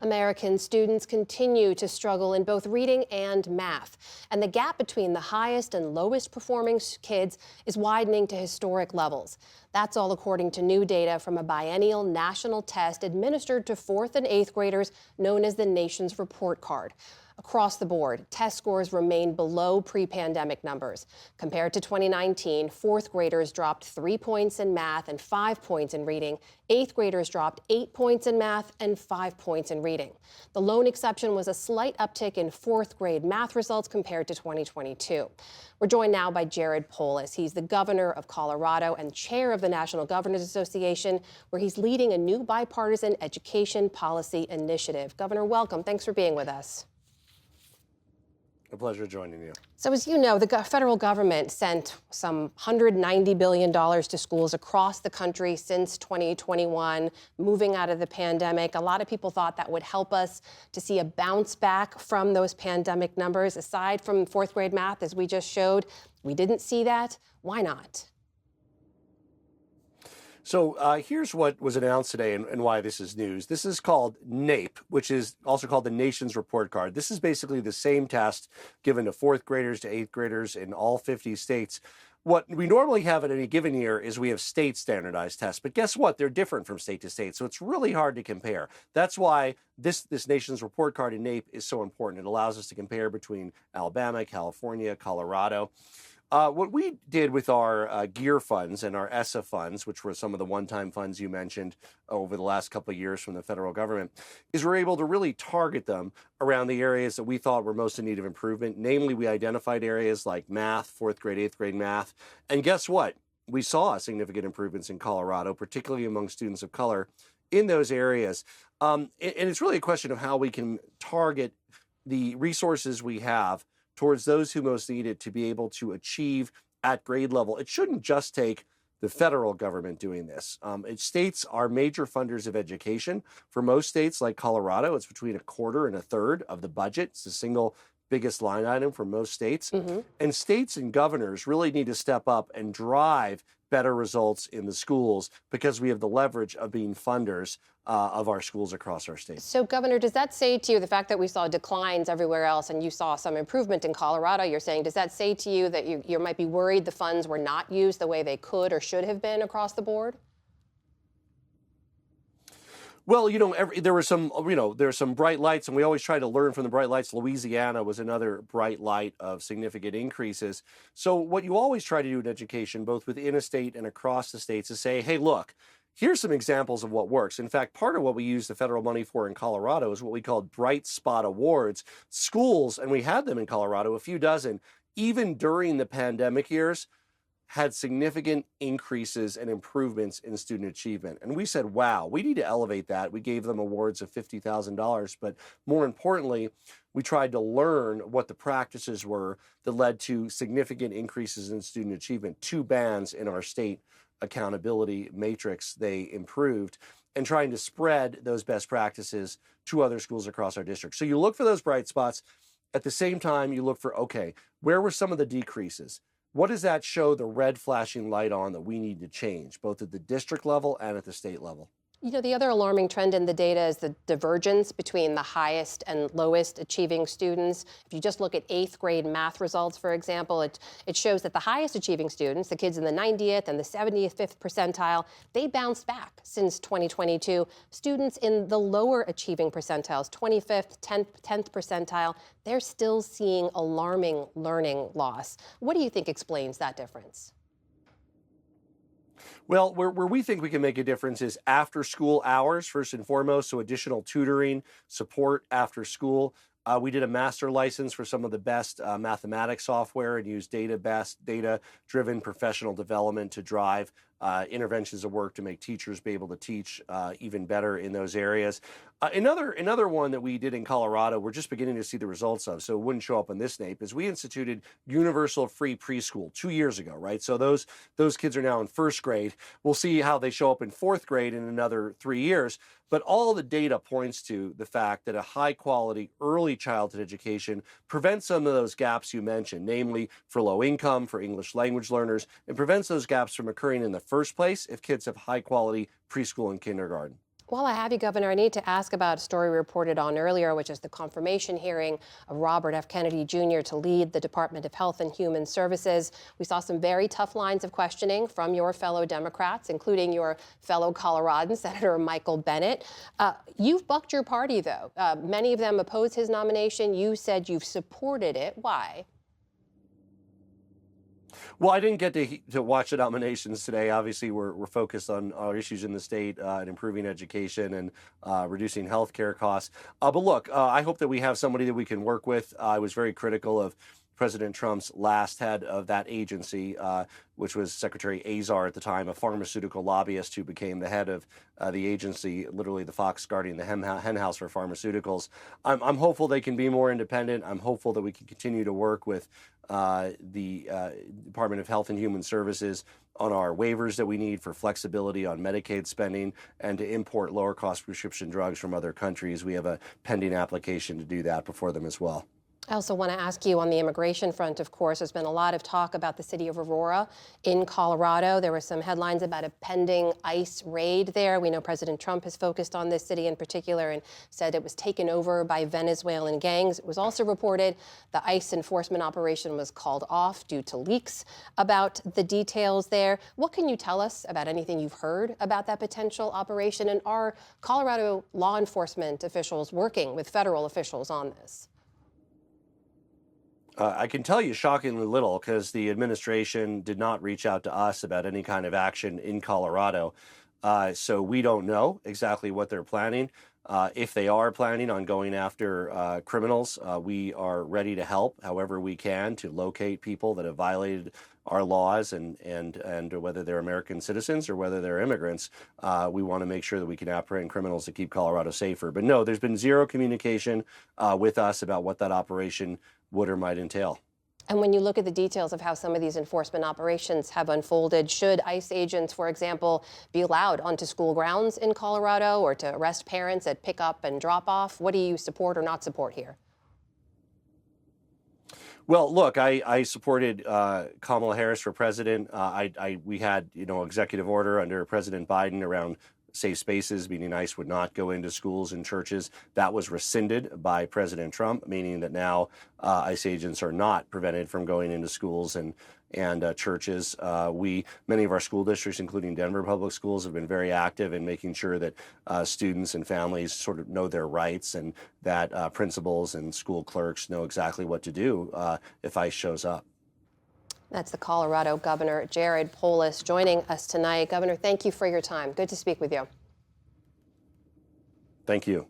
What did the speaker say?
American students continue to struggle in both reading and math, and the gap between the highest and lowest performing kids is widening to historic levels. That's all according to new data from a biennial national test administered to 4th and 8th graders known as the nation's report card. Across the board, test scores remain below pre-pandemic numbers. Compared to 2019, 4th graders dropped 3 points in math and 5 points in reading. 8th graders dropped 8 points in math and 5 points in reading. The lone exception was a slight uptick in 4th grade math results compared to 2022. We're joined now by Jared Polis. He's the governor of Colorado and chair of the National Governors Association, where he's leading a new bipartisan education policy initiative. Governor, welcome. Thanks for being with us. A pleasure joining you. So as you know, the federal government sent some $190 billion to schools across the country since 2021, moving out of the pandemic. A lot of people thought that would help us to see a bounce back from those pandemic numbers. Aside from 4th grade math, as we just showed, we didn't see that. Why not? So here's what was announced today and why this is news. This is called NAEP, which is also called the Nation's Report Card. This is basically the same test given to 4th graders to 8th graders in all 50 states. What we normally have in any given year is we have state standardized tests, but guess what? They're different from state to state, so it's really hard to compare. That's why this Nation's Report Card in NAEP is so important. It allows us to compare between Alabama, California, Colorado. What we did with our GEAR funds and our ESSA funds, which were some of the one-time funds you mentioned over the last couple of years from the federal government, is we're able to really target them around the areas that we thought were most in need of improvement. Namely, we identified areas like math, 4th grade, 8th grade math. And guess what? We saw significant improvements in Colorado, particularly among students of color in those areas. And it's really a question of how we can target the resources we have towards those who most need it to be able to achieve at grade level. It shouldn't just take the federal government doing this. States are major funders of education. For most states like Colorado, it's between a quarter and a third of the budget. It's the single biggest line item for most states. And states and governors really need to step up and drive better results in the schools because we have the leverage of being funders of our schools across our state. So, Governor, does that say to you the fact that we saw declines everywhere else and you saw some improvement in Colorado, you're saying, does that say to you that you might be worried the funds were not used the way they could or should have been across the board? Well, there were some bright lights, and we always try to learn from the bright lights. Louisiana was another bright light of significant increases. So what you always try to do in education, both within a state and across the states, is say, hey, look, here's some examples of what works. In fact, part of what we use the federal money for in Colorado is what we call Bright Spot Awards. Schools, and we had them in Colorado, a few dozen, even during the pandemic years, had significant increases and improvements in student achievement. And we said, wow, we need to elevate that. We gave them awards of $50,000. But more importantly, we tried to learn what the practices were that led to significant increases in student achievement. 2 bands in our state accountability matrix they improved, and trying to spread those best practices to other schools across our district. So you look for those bright spots. At the same time, you look for, okay, where were some of the decreases? What does that show the red flashing light on that we need to change, both at the district level and at the state level? You know, the other alarming trend in the data is the divergence between the highest and lowest achieving students. If you just look at 8th grade math results, for example, it shows that the highest achieving students, the kids in the 90th and the 75th percentile, they bounced back since 2022. Students in the lower achieving percentiles, 25th, 10th percentile, they're still seeing alarming learning loss. What do you think explains that difference? Well, where we think we can make a difference is after school hours, first and foremost, so additional tutoring, support after school. We did a master license for some of the best mathematics software and used data-driven professional development to drive interventions of work to make teachers be able to teach even better in those areas. Another one that we did in Colorado, we're just beginning to see the results of, so it wouldn't show up on this NAEP, is we instituted universal free preschool 2 years ago, right? So those kids are now in 1st grade. We'll see how they show up in 4th grade in another 3 years. But all the data points to the fact that a high-quality early childhood education prevents some of those gaps you mentioned, namely for low income, for English language learners, and prevents those gaps from occurring in the first place if kids have high-quality preschool and kindergarten. While I have you, Governor, I need to ask about a story we reported on earlier, which is the confirmation hearing of Robert F. Kennedy Jr. to lead the Department of Health and Human Services. We saw some very tough lines of questioning from your fellow Democrats, including your fellow Coloradan, Senator Michael Bennet. You've bucked your party, though. Many of them oppose his nomination. You said you've supported it. Why? Well, I didn't get to watch the nominations today. Obviously, we're focused on our issues in the state and improving education and reducing health care costs. But look, I hope that we have somebody that we can work with. I was very critical of President Trump's last head of that agency, which was Secretary Azar at the time, a pharmaceutical lobbyist who became the head of the agency, literally the fox guarding the hen house for pharmaceuticals. I'm hopeful they can be more independent. I'm hopeful that we can continue to work with the Department of Health and Human Services on our waivers that we need for flexibility on Medicaid spending and to import lower cost prescription drugs from other countries. We have a pending application to do that before them as well. I also want to ask you on the immigration front, of course, there's been a lot of talk about the city of Aurora in Colorado. There were some headlines about a pending ICE raid there. We know President Trump has focused on this city in particular and said it was taken over by Venezuelan gangs. It was also reported the ICE enforcement operation was called off due to leaks about the details there. What can you tell us about anything you've heard about that potential operation? And are Colorado law enforcement officials working with federal officials on this? I can tell you shockingly little because the administration did not reach out to us about any kind of action in Colorado. So we don't know exactly what they're planning. If they are planning on going after criminals, we are ready to help however we can to locate people that have violated our laws and whether they're American citizens or whether they're immigrants. We want to make sure that we can apprehend criminals to keep Colorado safer. But no, there's been zero communication with us about what that operation would or might entail. And when you look at the details of how some of these enforcement operations have unfolded, should ICE agents, for example, be allowed onto school grounds in Colorado or to arrest parents at pickup and drop off? What do you support or not support here? Well, look, I supported Kamala Harris for president. We had, executive order under President Biden around safe spaces, meaning ICE would not go into schools and churches. That was rescinded by President Trump, meaning that now ICE agents are not prevented from going into schools and churches. Many of our school districts, including Denver Public Schools, have been very active in making sure that students and families sort of know their rights and that principals and school clerks know exactly what to do if ICE shows up. That's the Colorado Governor, Jared Polis, joining us tonight. Governor, thank you for your time. Good to speak with you. Thank you.